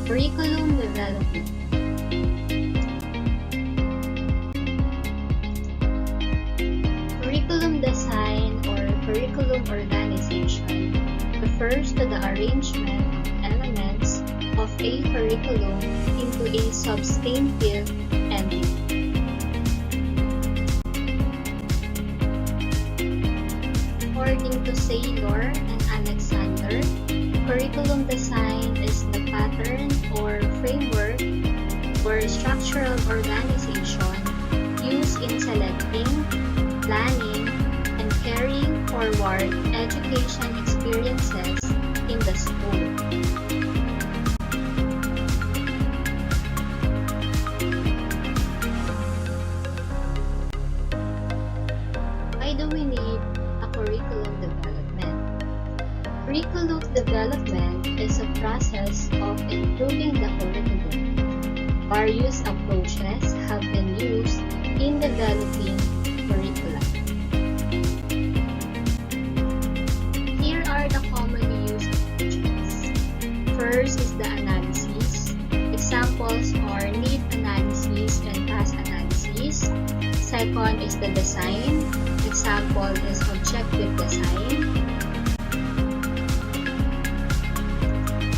Curriculum development. Curriculum design or curriculum organization refers to the arrangement of elements of a curriculum into a substantive entity. According to Saylor and Alexander, curriculum design is the pattern or framework or structural organization used in selecting, planning, and carrying forward education experiences in the school. Why do we need a curriculum development? Curriculum development is a process of improving the curriculum. Various approaches have been used in developing curricula. Here are the commonly used approaches. First is the analysis. Examples are need analysis and task analysis. Second is the design. Example is objective design.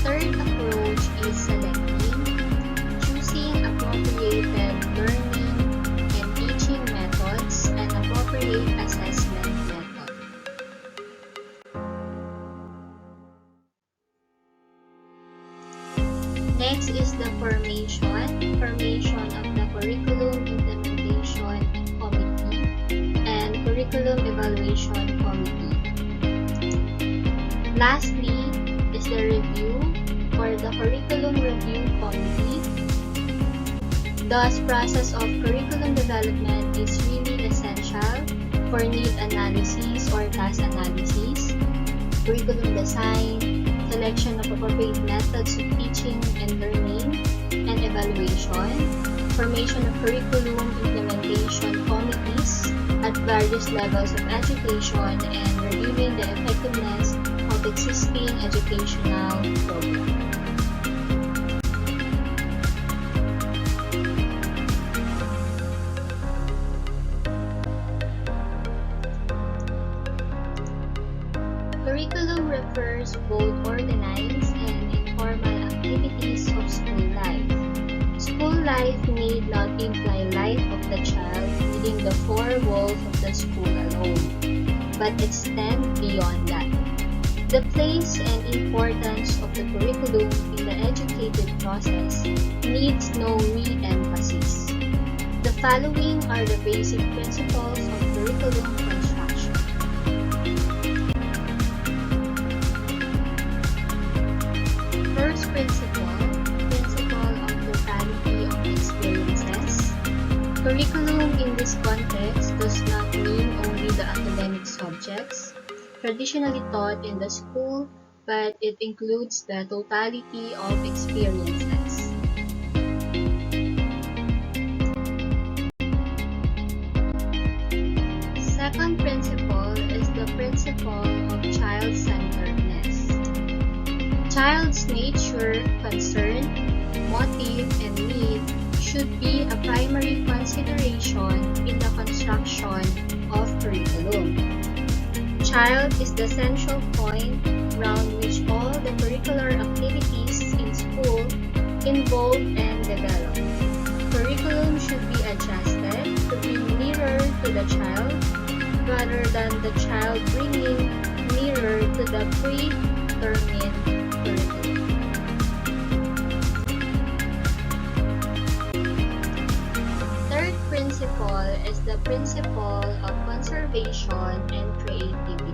Third approach is selecting, choosing appropriated learning and teaching methods and appropriate assessment method. Next is the formation of the Curriculum Implementation Committee and Curriculum Evaluation Committee. Lastly is the review or the Curriculum Review Committee. Thus, process of curriculum development is really essential for need analysis or task analysis, curriculum design, selection of appropriate methods of teaching and learning, and evaluation, formation of curriculum implementation committees at various levels of education, and reviewing the effectiveness of existing educational programs. Curriculum refers both organized and informal activities of school life. School life need not imply life of the child within the four walls of the school alone, but extend beyond that. The place and importance of the curriculum in the educative process needs no re-emphasis. The following are the basic principles of curriculum construction. First principle of totality of experiences. Curriculum in this context does not mean only the academic subjects traditionally taught in the school, but it includes the totality of experiences. Second principle is the principle of child-centeredness. Child's nature, concern, motive, and need should be a primary consideration in the construction of curriculum. Child is the central point around which all the curricular activities in school involve and develop. Curriculum should be adjusted to bring nearer to the child rather than the child bringing nearer to the predetermined curriculum. Third principle is the principle of conservation and creativity.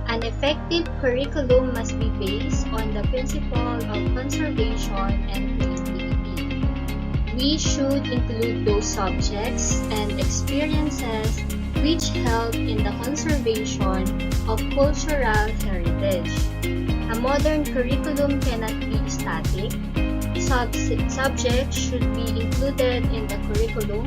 An effective curriculum must be based on the principle of conservation and creativity. We should include those subjects and experiences which help in the conservation of cultural heritage. A modern curriculum cannot be static. Subjects should be included in the curriculum,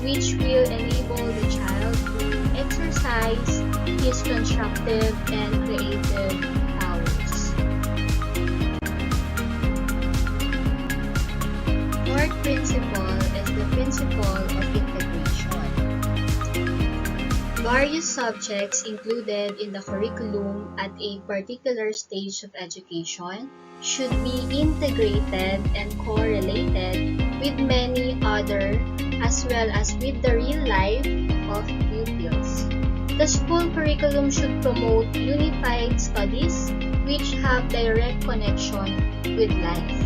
which will enable the child to exercise his constructive and creative powers. principle is the principle of integration. Various subjects included in the curriculum at a particular stage of education should be integrated and correlated with many other as well as with the real life of pupils. The school curriculum should promote unified studies which have direct connection with life.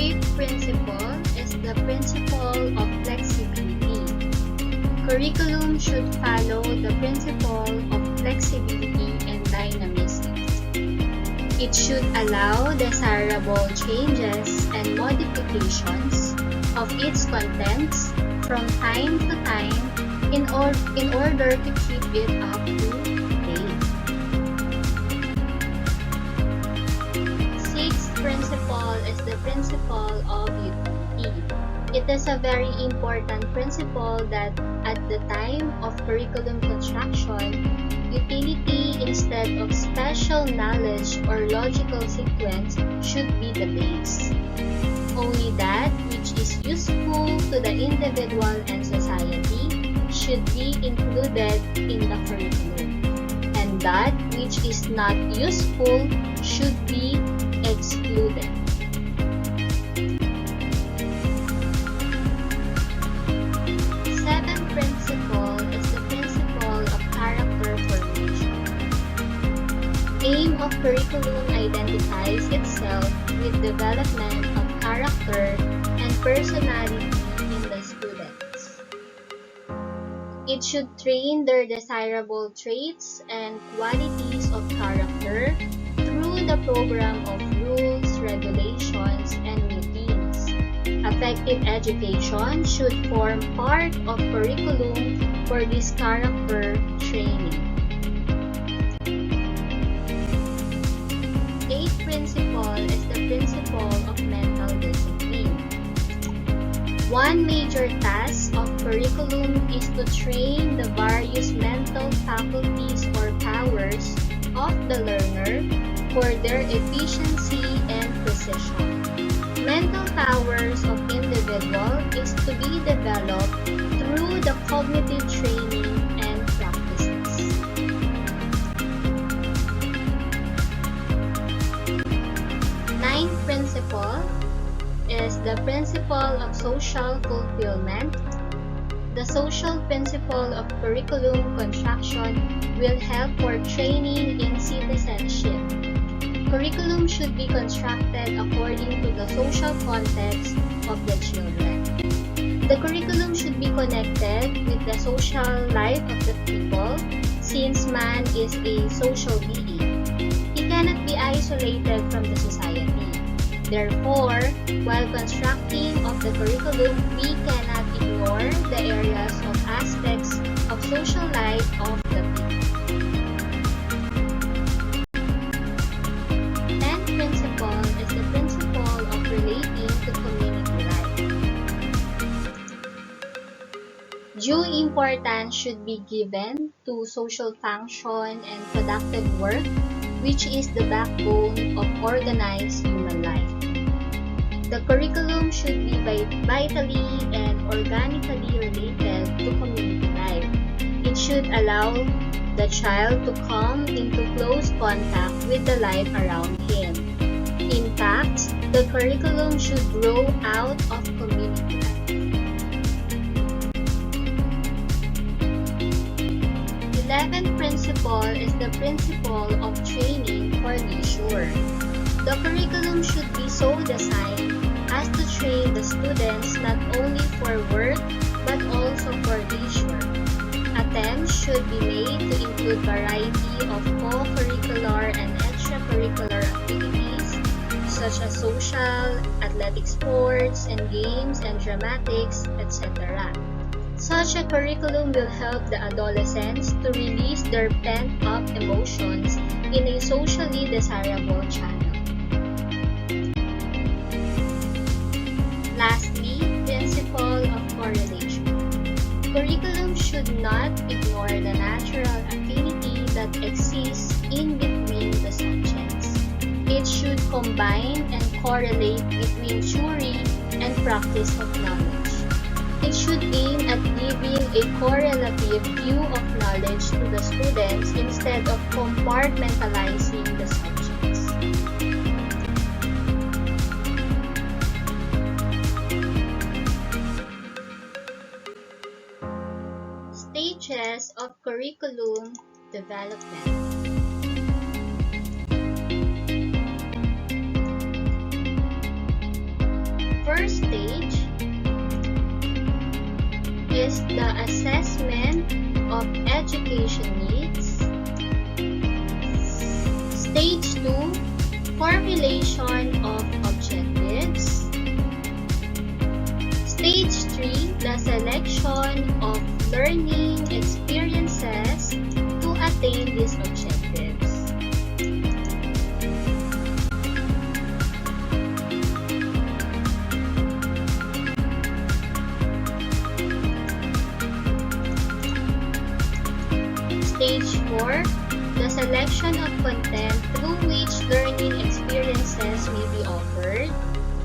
Fifth principle is the principle of flexibility. Curriculum should follow the principle of flexibility and dynamism. It should allow desirable changes and modifications of its contents from time to time in order to keep it up to date. Sixth principle is the principle of utility. It is a very important principle that at the time of curriculum construction, utility instead of special knowledge or logical sequence should be the base. Only that which is useful to the individual and society should be included in the curriculum, and that which is not useful should be excluded. Seventh principle is the principle of character formation. Aim of curriculum identifies itself with development of character and personality in the students. It should train their desirable traits and qualities of character through the program of rules, regulations, and routines. Effective education should form part of curriculum for this character training. Eighth principle is the principle of mental discipline. One major task of curriculum is to train the various mental faculties or powers of the learner for their efficiency and precision. Mental powers of individual is to be developed through the cognitive training and practices. Ninth principle is the principle of social fulfillment. The social principle of curriculum construction will help for training in citizenship. Curriculum should be constructed according to the social context of the children. The curriculum should be connected with the social life of the people, since man is a social being. He cannot be isolated from the society. Therefore, while constructing of the curriculum, we cannot ignore the areas of aspects of social life of the people. Tenth principle is the principle of relating to community life. Due importance should be given to social function and productive work, which is the backbone of organized human life. The curriculum should be vitally and organically related to community life. It should allow the child to come into close contact with the life around him. In fact, the curriculum should grow out of community life. 11th principle is the principle of training for leisure. The curriculum should be so designed as to train the students not only for work but also for leisure. Attempts should be made to include variety of co-curricular and extracurricular activities such as social, athletic sports, and games and dramatics, etc. Such a curriculum will help the adolescents to release their pent-up emotions in a socially desirable channel. Lastly, principle of correlation. Curriculum should not ignore the natural affinity that exists in between the subjects. It should combine correlate between theory and practice of knowledge. It should aim at giving a correlative view of knowledge to the students instead of compartmentalizing the subjects. Stages of curriculum development. First stage is the assessment of education needs. Stage 2, formulation of objectives. Stage 3, the selection of learning experiences to attain these objectives. Stage 4, the selection of content through which learning experiences may be offered.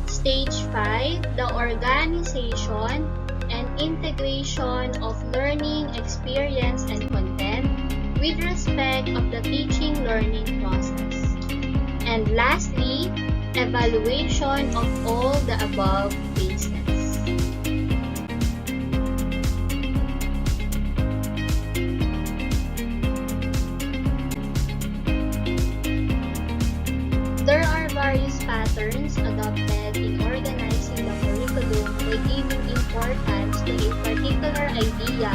Stage 5, the organization and integration of learning experience and content with respect of the teaching-learning process. And lastly, evaluation of all the above phases. There are various patterns adopted in organizing the curriculum by giving importance to a particular idea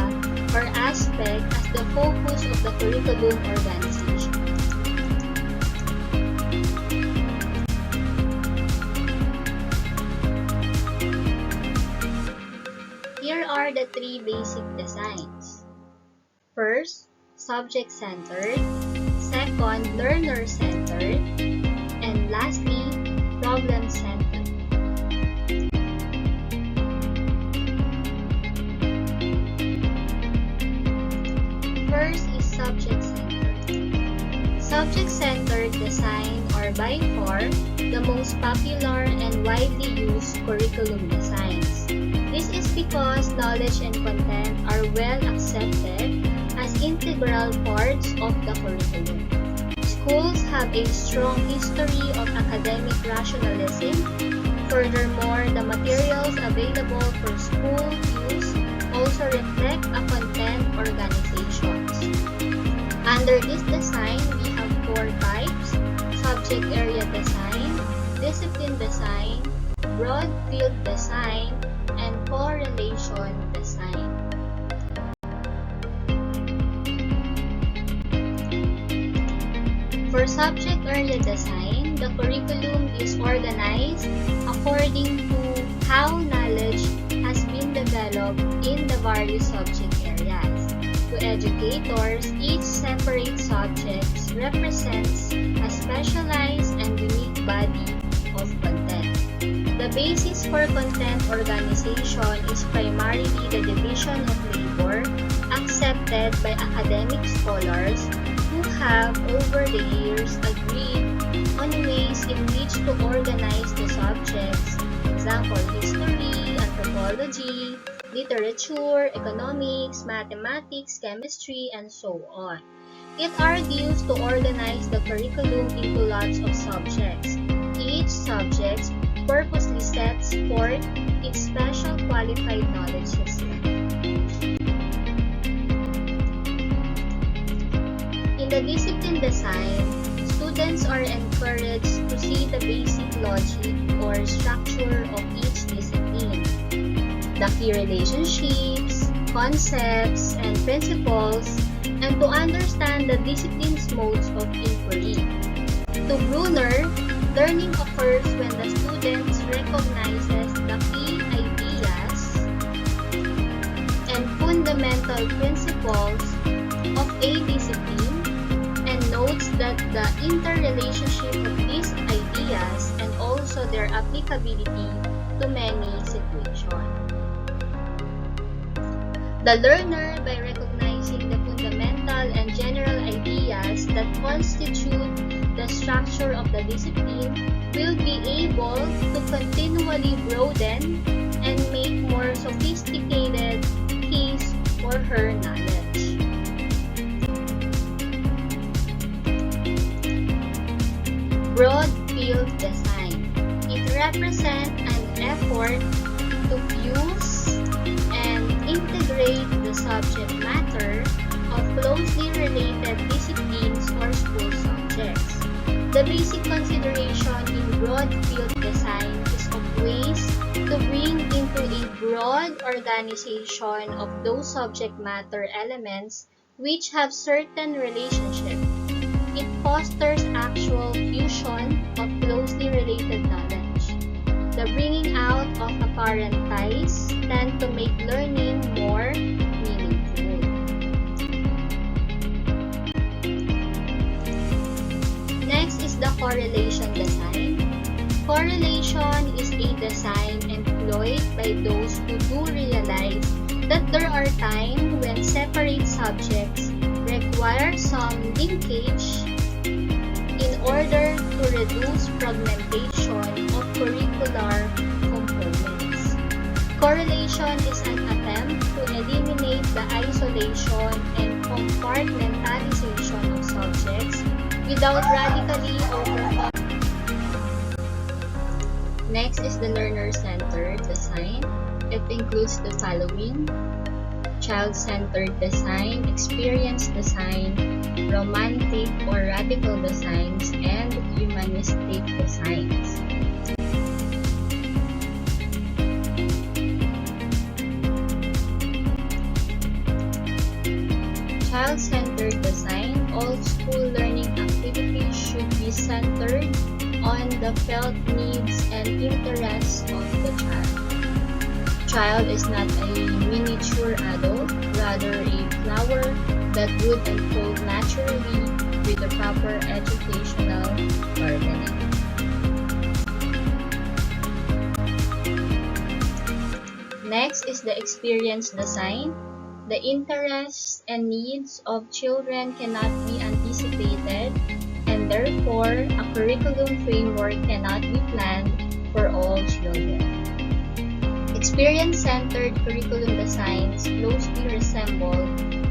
or aspect as the focus of the curriculum organization. Here are the three basic designs. First, subject-centered. Second, learner-centered. And lastly, problem-centered. First is subject-centered. Subject-centered design are by far the most popular and widely used curriculum designs. This is because knowledge and content are well accepted as integral parts of the curriculum. Schools have a strong history of academic rationalism. Furthermore, the materials available for school use also reflect a content organizations. Under this design, we have four types: subject area design, discipline design, broad field design, and correlation design. For subject area design, the curriculum is organized according to how knowledge has been developed in the various subject areas. To educators, each separate subject represents a specialized and unique body of content. The basis for content organization is primarily the division of labor accepted by academic scholars who have over the years agreed on ways in which to organize the subjects, example, history, anthropology, literature, economics, mathematics, chemistry, and so on. It argues to organize the curriculum into lots of subjects. Each subject purposely sets forth its special qualified knowledge system. In the discipline design, students are encouraged to see the basic logic or structure of each discipline, the key relationships, concepts, and principles, and to understand the discipline's modes of inquiry. To Brunner, learning occurs when the student recognizes the key ideas and fundamental principles of a discipline and notes that the interrelationship of these ideas and also their applicability to many situations. The learner, by recognizing the fundamental and general ideas that constitute the structure of the discipline will be able to continually broaden and make more sophisticated his or her knowledge. Broad field design. It represents an effort to fuse and integrate the subject matter of closely related disciplines or school subjects. The basic consideration in broad field design is of ways to bring into a broad organization of those subject matter elements which have certain relationship. It fosters actual fusion of closely related knowledge. The bringing out of apparent ties tend to make learning more meaningful. Next is the correlation design. Correlation is a design employed by those who do realize that there are times when separate subjects require some linkage in order to reduce fragmentation of curricular components. Correlation is an attempt to eliminate the isolation and compartmentalization of subjects without radically overcoming. Next is the learner-centered design. It includes the following: child-centered design, experience design, romantic or radical designs, and humanistic designs. Child-centered design. All school learning activities should be centered on the felt needs and interests of the child. Child is not a miniature adult, rather a flower that would unfold naturally with the proper educational gardening. Next is the experience design. The interests and needs of children cannot be anticipated, and therefore a curriculum framework cannot be planned for all children. Experience-centered curriculum designs closely resemble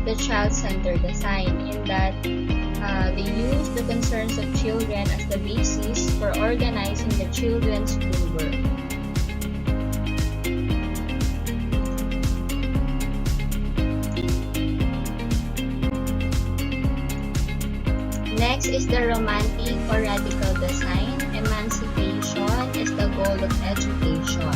the child-centered design in that they use the concerns of children as the basis for organizing the children's schoolwork. Next is the romantic or radical design. Emancipation is the goal of education.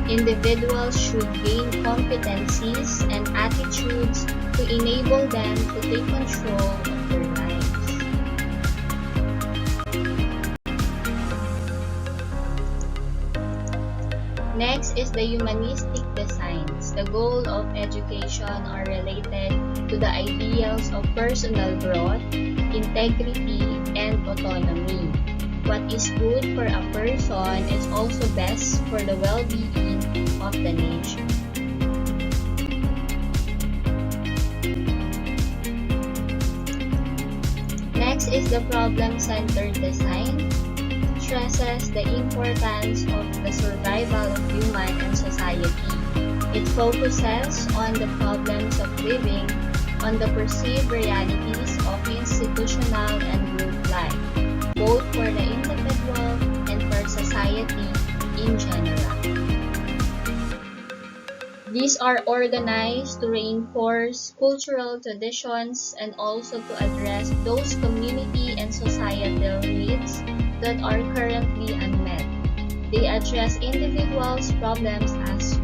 Individuals should gain competencies and attitudes to enable them to take control of their lives. Next is the humanistic designs. The goal of education are related to the ideals of personal growth, integrity, and autonomy. What is good for a person is also best for the well-being of the nation. Next is the problem-centered design. Stresses the importance of the survival of human and society. It focuses on the problems of living, on the perceived realities of institutional and group life, both for the individual and for society in general. These are organized to reinforce cultural traditions and also to address those community and societal needs that are currently unmet. They address individuals' problems as